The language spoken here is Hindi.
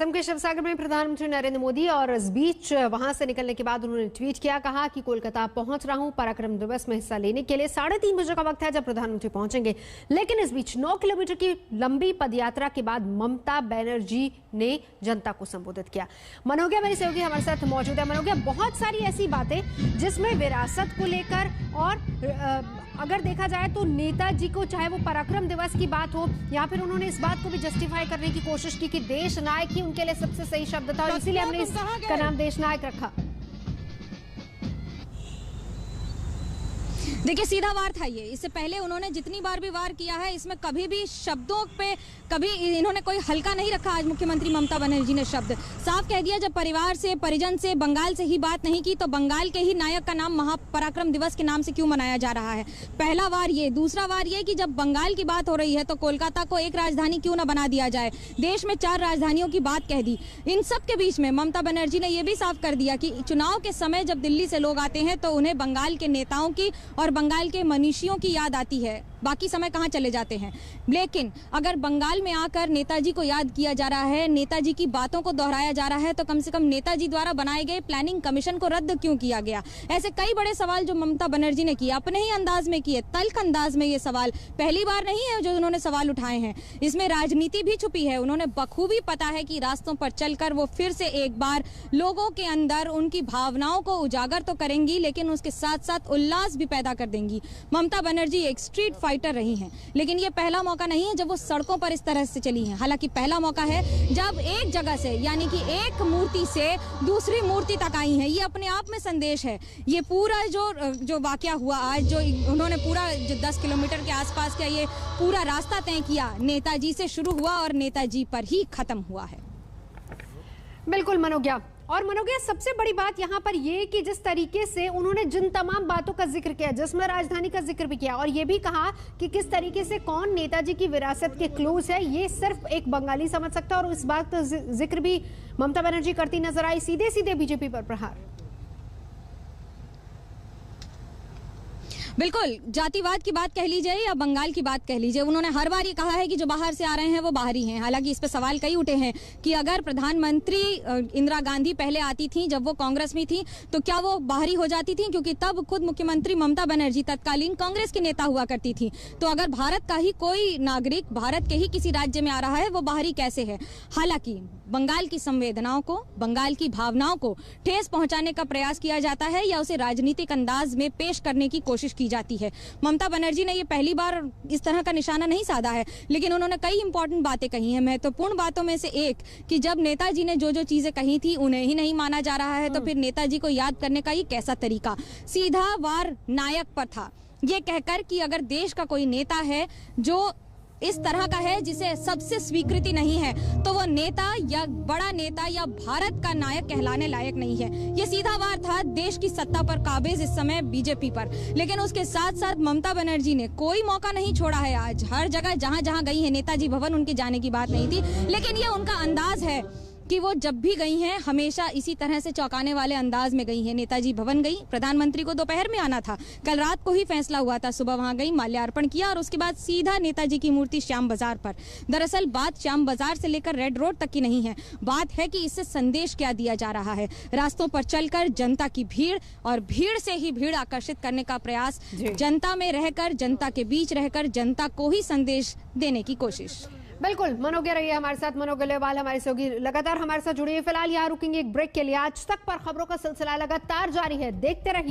असम के शिवसागर में प्रधानमंत्री नरेंद्र मोदी और इस बीच वहां से निकलने के बाद उन्होंने ट्वीट किया, कहा कि कोलकाता पहुंच रहा हूं पराक्रम दिवस में हिस्सा लेने के लिए। 3:30 बजे का वक्त है जब प्रधानमंत्री पहुंचेंगे। लेकिन इस बीच 9 किलोमीटर की लंबी पदयात्रा के बाद ममता बनर्जी ने जनता को संबोधित किया। मनोज्ञा मेरी सहयोगी हमारे साथ मौजूद है। मनोज्ञा, बहुत सारी ऐसी बातें जिसमें विरासत को लेकर और अगर देखा जाए तो नेताजी को, चाहे वो पराक्रम दिवस की बात हो या फिर उन्होंने इस बात को भी जस्टिफाई करने की कोशिश की कि देश नायक ही उनके लिए सबसे सही शब्द था और इसीलिए हमने इसका नाम देश नायक रखा। देखिए, सीधा वार था ये। इससे पहले उन्होंने जितनी बार भी वार किया है, इसमें कभी भी शब्दों पे कभी इन्होंने कोई हल्का नहीं रखा। आज मुख्यमंत्री ममता बनर्जी ने शब्द साफ कह दिया, जब परिवार से, परिजन से, बंगाल से ही बात नहीं की तो बंगाल के ही नायक का नाम महापराक्रम दिवस के नाम से क्यों मनाया जा रहा है। पहला वार ये। दूसरा वार ये कि जब बंगाल की बात हो रही है तो कोलकाता को एक राजधानी क्यों न बना दिया जाए। देश में 4 राजधानियों की बात कह दी। इन सब के बीच में ममता बनर्जी ने यह भी साफ कर दिया कि चुनाव के समय जब दिल्ली से लोग आते हैं तो उन्हें बंगाल के नेताओं की और बंगाल के मनीषियों की याद आती है, बाकी समय कहां चले जाते हैं। लेकिन अगर बंगाल में आकर नेताजी को याद किया जा रहा है, नेताजी की बातों को दोहराया जा रहा है, तो कम से कम नेताजी द्वारा बनाए गए प्लानिंग कमीशन को रद्द क्यों किया गया। ऐसे कई बड़े सवाल जो ममता बनर्जी ने किए, अपने ही अंदाज में किए, तल्ख अंदाज में। ये सवाल पहली बार नहीं है जो उन्होंने सवाल उठाए हैं। इसमें राजनीति भी छुपी है। उन्होंने बखूबी पता है कि रास्तों पर चलकर वो फिर से एक बार लोगों के अंदर उनकी भावनाओं को उजागर तो करेंगी, लेकिन उसके साथ साथ उल्लास भी पैदा कर देंगी। ममता बनर्जी एक स्ट्रीट फाइटर रही हैं, लेकिन ये पहला मौका नहीं है जब वो सड़कों पर इस तरह से चली हैं। हालांकि पहला मौका है जब एक जगह से, यानी कि एक मूर्ति से दूसरी मूर्ति तक आई हैं। ये अपने आप में संदेश है। ये पूरा जो वाकया हुआ आज, जो उन्होंने पूरा जो 10 किलोमीटर के आसपास का ये पूरा रास्ता तय किया, नेताजी से शुरू हुआ और नेताजी पर ही खत्म हुआ है। बिल्कुल मनोज्ञा। और मनोज्ञा, सबसे बड़ी बात यहाँ पर ये कि जिस तरीके से उन्होंने जिन तमाम बातों का जिक्र किया, जिसमें राजधानी का जिक्र भी किया और ये भी कहा कि किस तरीके से कौन नेताजी की विरासत के क्लोज है, ये सिर्फ एक बंगाली समझ सकता है। और इस बात का जिक्र भी ममता बनर्जी करती नजर आई, सीधे सीधे बीजेपी पर प्रहार। बिल्कुल, जातिवाद की बात कह लीजिए या बंगाल की बात कह लीजिए, उन्होंने हर बार ये कहा है कि जो बाहर से आ रहे हैं वो बाहरी हैं। हालांकि इस पे सवाल कई उठे हैं कि अगर प्रधानमंत्री इंदिरा गांधी पहले आती थी, जब वो कांग्रेस में थी, तो क्या वो बाहरी हो जाती थी, क्योंकि तब खुद मुख्यमंत्री ममता बनर्जी तत्कालीन कांग्रेस के नेता हुआ करती थी। तो अगर भारत का ही कोई नागरिक भारत के ही किसी राज्य में आ रहा है, वो बाहरी कैसे है। हालांकि बंगाल की संवेदनाओं को, बंगाल की भावनाओं को ठेस पहुंचाने का प्रयास किया जाता है या उसे राजनीतिक अंदाज में पेश करने की कोशिश की जाती है। ममता बनर्जी ने ये पहली बार इस तरह का निशाना नहीं साधा है, लेकिन उन्होंने कई इंपॉर्टेंट बातें कही हैं। महत्वपूर्ण बातों में से एक कि जब नेताजी ने जो जो चीजें कही थी उन्हें ही नहीं माना जा रहा है, तो फिर नेताजी को याद करने का ये कैसा तरीका। सीधा वार नायक पर था, ये कहकर कि अगर देश का कोई नेता है जो इस तरह का है जिसे सबसे स्वीकृति नहीं है, तो वो नेता या बड़ा नेता या भारत का नायक कहलाने लायक नहीं है। ये सीधा वार था देश की सत्ता पर काबिज इस समय बीजेपी पर। लेकिन उसके साथ साथ ममता बनर्जी ने कोई मौका नहीं छोड़ा है। आज हर जगह जहां जहां गई है, नेताजी भवन उनके जाने की बात नहीं थी, लेकिन ये उनका अंदाज है कि वो जब भी गई हैं हमेशा इसी तरह से चौंकाने वाले अंदाज में गई हैं। नेताजी भवन गई, प्रधानमंत्री को दोपहर में आना था, कल रात को ही फैसला हुआ था, सुबह वहां गई, माल्यार्पण किया और उसके बाद सीधा नेताजी की मूर्ति श्याम बाजार पर। दरअसल बात श्याम बाजार से लेकर रेड रोड तक की नहीं है, बात है कि इससे संदेश क्या दिया जा रहा है। रास्तों पर चलकर जनता की भीड़ और भीड़ से ही भीड़ आकर्षित करने का प्रयास, जनता में रहकर, जनता के बीच रहकर जनता को ही संदेश देने की कोशिश। बिल्कुल, मनोज्ञा रही है हमारे साथ। मनोज्ञा लेवाल हमारे सहयोगी लगातार हमारे साथ जुड़ी है। फिलहाल यहाँ रुकेंगे एक ब्रेक के लिए। आज तक पर खबरों का सिलसिला लगातार जारी है, देखते रहिए।